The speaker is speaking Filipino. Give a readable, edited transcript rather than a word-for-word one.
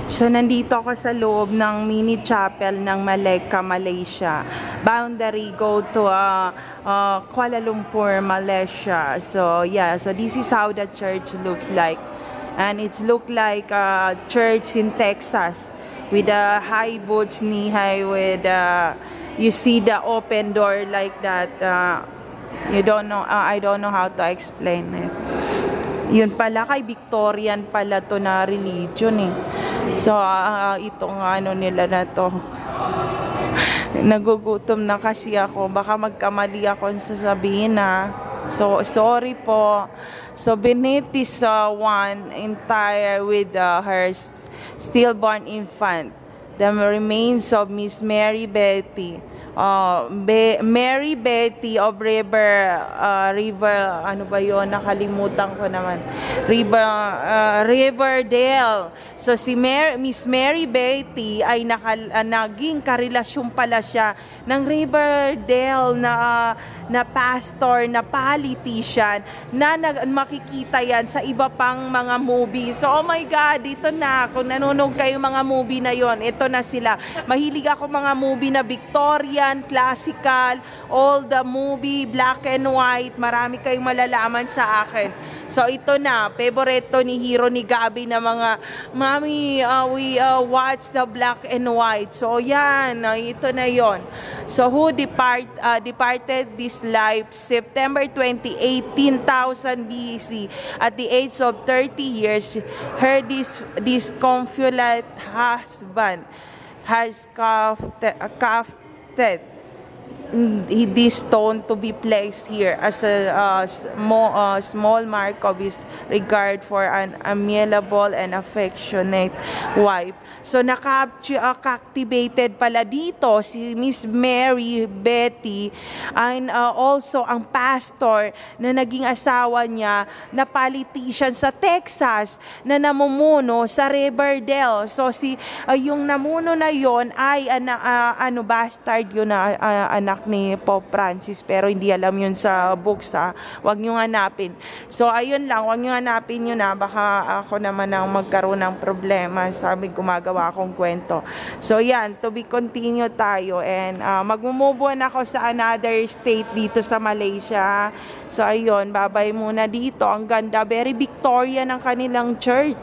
So, nandito ako sa loob ng mini chapel ng Malacca, Malaysia. Boundary go to Kuala Lumpur, Malaysia. So, yeah. So, this is how the church looks like. And it's look like a church in Texas with a high boots, knee-high with, you see the open door like that. You don't know, I don't know how to explain it. Yun pala, kay Victorian pala to na religion eh. So, itong ano nila na to. Nagugutom na kasi ako. Baka magkamali ako sa sasabihin na. So, sorry po. So, beneath this one entire with her stillborn infant, the remains of Miss Mary Betty. Mary Betty of River, ano ba yon? Nakalimutan ko naman. Riverdale. So si Miss Mary Betty ay naging karelasyon pala siya ng Riverdale na pastor, na politician, na makikita yan sa iba pang mga movie. So, oh my God, ito na. Kung nanonood kayo mga movie na yon, ito na sila. Mahilig ako mga movie na Victorian, classical, all the movie, black and white. Marami kayong malalaman sa akin. So, ito na. Favorite to ni Hero ni Gabi na mga, Mami, we watch the black and white. So, yan. Ito na yon. So, who departed this life September 20, 18,000 BC at the age of 30 years. Her disconsolate husband has crafted this stone to be placed here as a small mark of his regard for an amiable and affectionate wife. So naka-captivated pala dito si Miss Mary Betty and also ang pastor na naging asawa niya na politician sa Texas na namumuno sa Riverdale. So yung namuno na yon ay bastard yun na anak ni Pope Francis, pero hindi alam yun sa books ha. Huwag nyo hanapin. So ayun lang, huwag nyo hanapin yun na baka ako naman ang magkaroon ng problema. Sabi gumagawa akong kwento. So yan, to be continue tayo and magmumove on ako sa another state dito sa Malaysia. So ayun, babay muna dito. Ang ganda, very Victorian ang kanilang church.